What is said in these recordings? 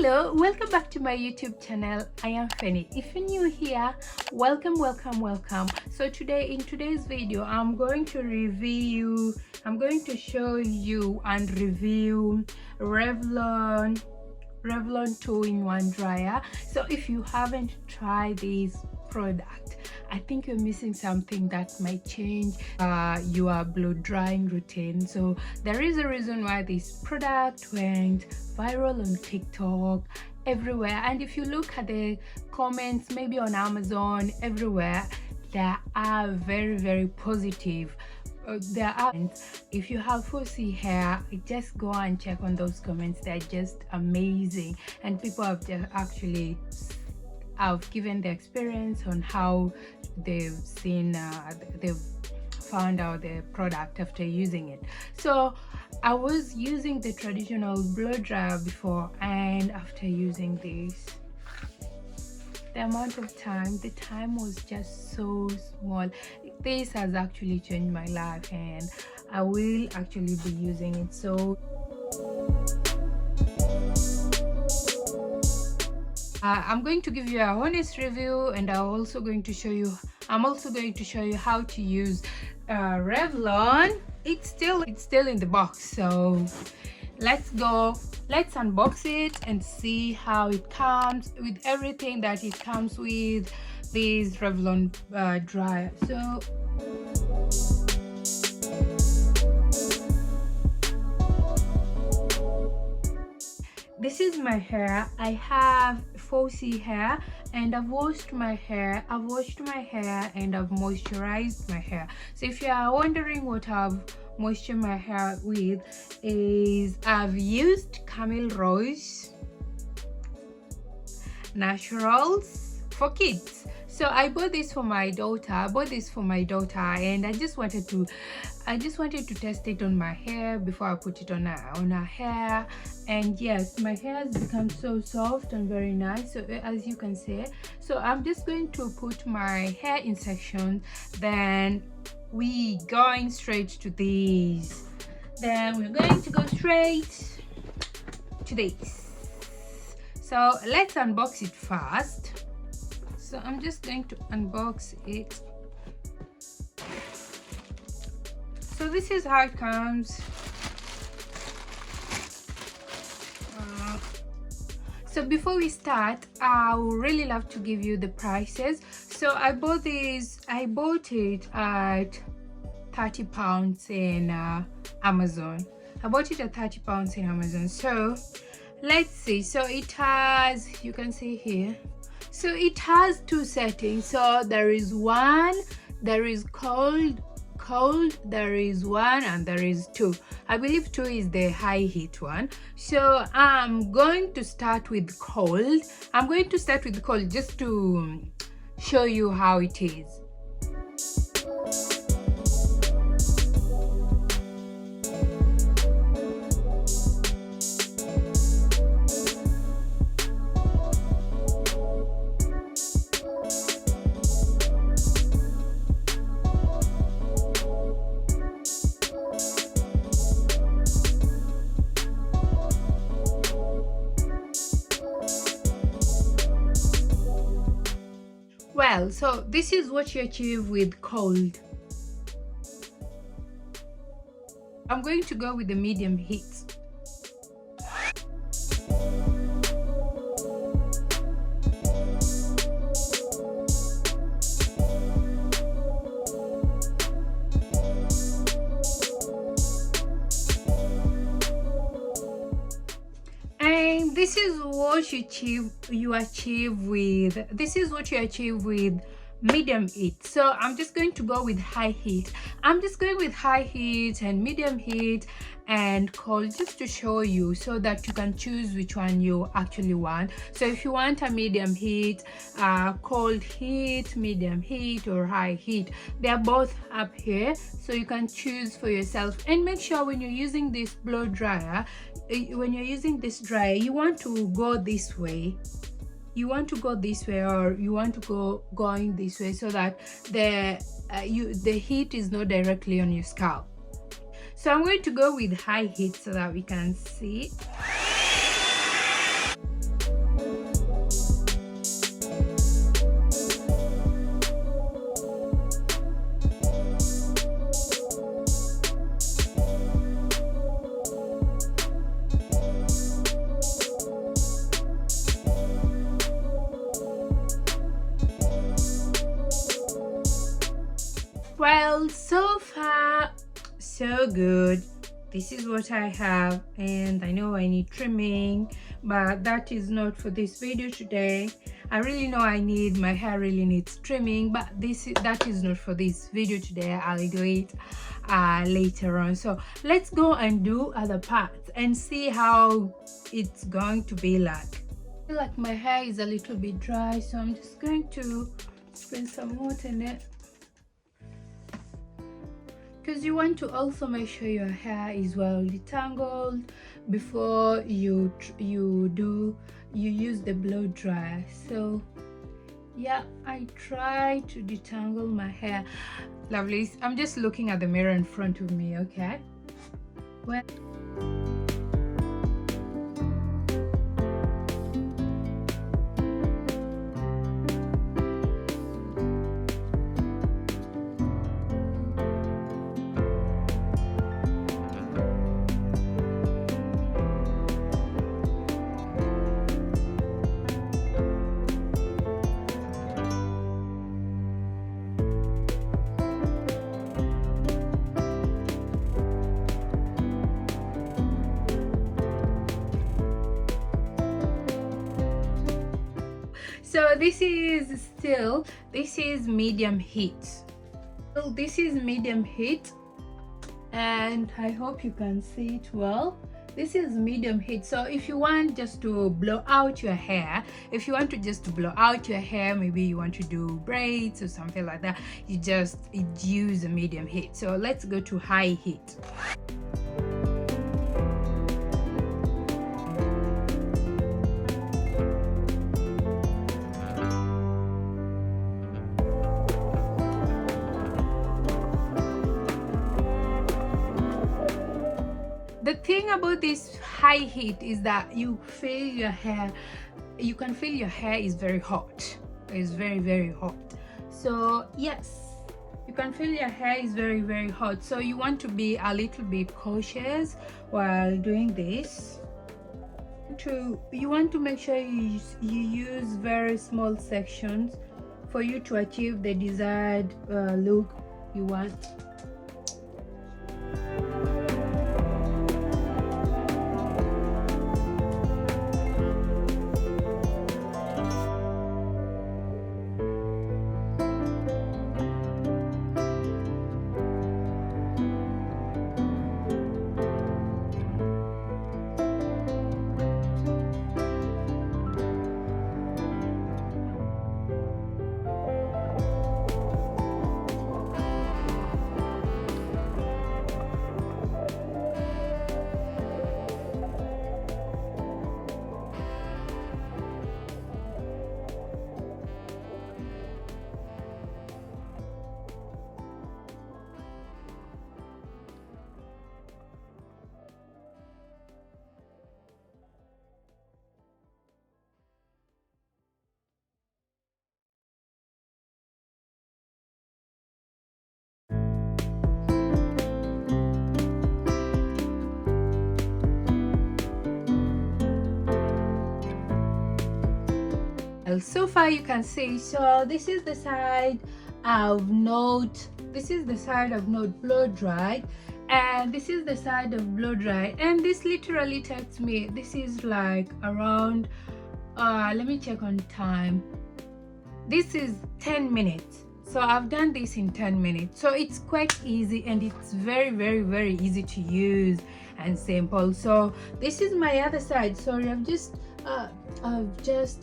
Hello, welcome back to my YouTube channel. I am Fanny. If you're new here, welcome. So in today's video I'm going to show you and review Revlon 2-in-1 dryer. So if you haven't tried this product, I think you're missing something that might change your blow drying routine. So there is a reason why this product went viral on TikTok, everywhere. And if you look at the comments, maybe on Amazon, everywhere, they are very positive. If you have frizzy hair, just go and check on those comments. They're just amazing, and people have just actually given their experience on how they've found out the product after using it. So I was using the traditional blow dryer before, and after using this, the time was just so small. This has actually changed my life, and I will actually be using it. So I'm going to give you a honest review, and I'm also going to show you how to use Revlon. It's still in the box, so let's unbox it and see how it comes with everything that it comes with this Revlon dryer. So this is my hair. I have frizzy hair, and I've washed my hair and I've moisturized my hair. So if you are wondering what I've moisturized my hair with, is I've used Camille Rose Naturals for kids. So I bought this for my daughter. And I just wanted to test it on my hair before I put it on her hair. And yes, my hair has become so soft and very nice, so as you can see. So I'm just going to put my hair in sections, then we going straight to these. Then we're going to go straight to this. So let's unbox it first. So I'm just going to unbox it. So this is how it comes. So before we start, I would really love to give you the prices. So I bought it at £30 in Amazon. So let's see. So it has, you can see here, so it has two settings. So there is cold, there is one, and there is two. I believe two is the high heat one. So I'm going to start with cold. Just to show you how it is. Well, so this is what you achieve with cold. I'm going to go with the medium heat. And this is what you achieve with medium heat. So I'm just going to go with high heat. And medium heat and cold, just to show you, so that you can choose which one you actually want. So if you want a medium heat, cold heat, medium heat, or high heat, they're both up here, so you can choose for yourself. And make sure when you're using this blow dryer, you want to go this way, or you want to go going this way, so that the heat is not directly on your scalp. So I'm going to go with high heat so that we can see. Well, so far so good. This is what I have, and I know I need trimming, but that is not for this video today. I really know my hair really needs trimming, but that is not for this video today. I'll do it later on. So let's go and do other parts and see how it's going to be like. I feel like my hair is a little bit dry, so I'm just going to spend some water in it, because you want to also make sure your hair is well detangled before you use the blow dryer. So yeah, I try to detangle my hair. Lovely. I'm just looking at the mirror in front of me. Okay, well, so this is medium heat. So this is medium heat, and I hope you can see it well. This is medium heat. So if you want just to blow out your hair, maybe you want to do braids or something like that, you just use a medium heat. So let's go to high heat. The thing about this high heat is that you can feel your hair is very hot. It's very hot. So yes, you can feel your hair is very hot. So you want to be a little bit cautious while doing this. You want to make sure you use very small sections for you to achieve the desired look you want. So far you can see, so this is the side of not blow dried, and this is the side of blow dried, and this literally takes me, this is like around let me check on time, this is 10 minutes. So I've done this in 10 minutes, so it's quite easy, and it's very easy to use and simple. So this is my other side. Sorry, I've just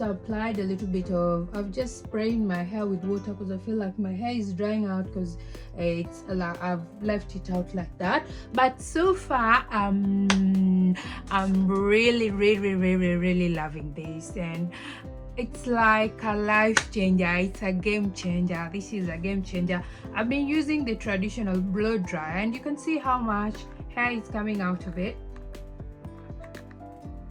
applied a little bit of, I've just spraying my hair with water because I feel like my hair is drying out because it's like I've left it out like that. But so far I'm really loving this, and it's like a life changer. It's a game changer. This is a game changer. I've been using the traditional blow dryer, and you can see how much hair is coming out of it.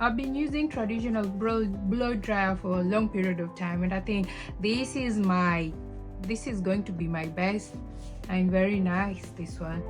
I've been using traditional blow dryer for a long period of time, and I think this is going to be my best, and very nice, this one.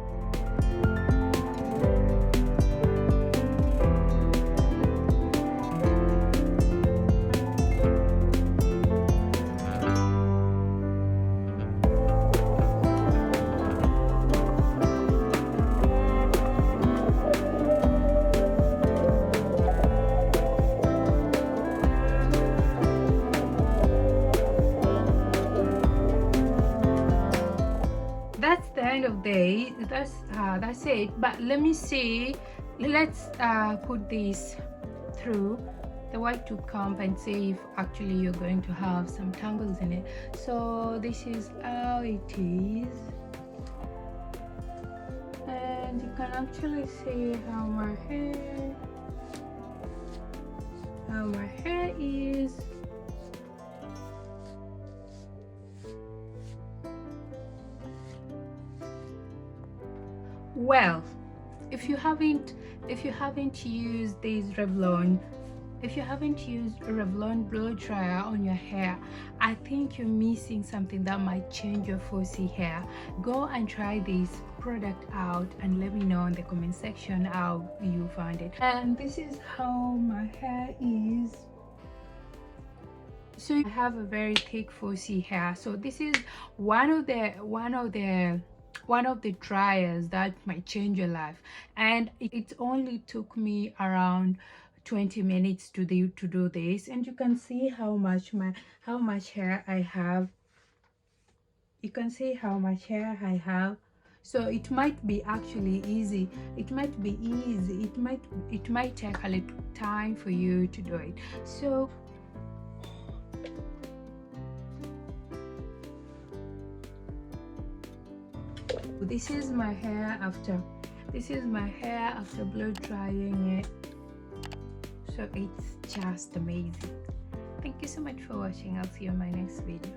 that's the end of the day. That's it. But let me see, let's put this through the white tooth comb and see if actually you're going to have some tangles in it. So this is how it is, and you can actually see how my hair is. Well, if you haven't used this Revlon, if you haven't used a Revlon blow dryer on your hair, I think you're missing something that might change your frizzy hair. Go and try this product out and let me know in the comment section how you found it. And this is how my hair is. So I have a very thick frizzy hair, so this is one of the dryers that might change your life, and it only took me around 20 minutes to do this. And you can see how much hair I have. You can see how much hair I have. So it might be actually easy. It might be easy. It might take a little time for you to do it. So this is my hair after blow drying it. So it's just amazing. Thank you so much for watching. I'll see you in my next video.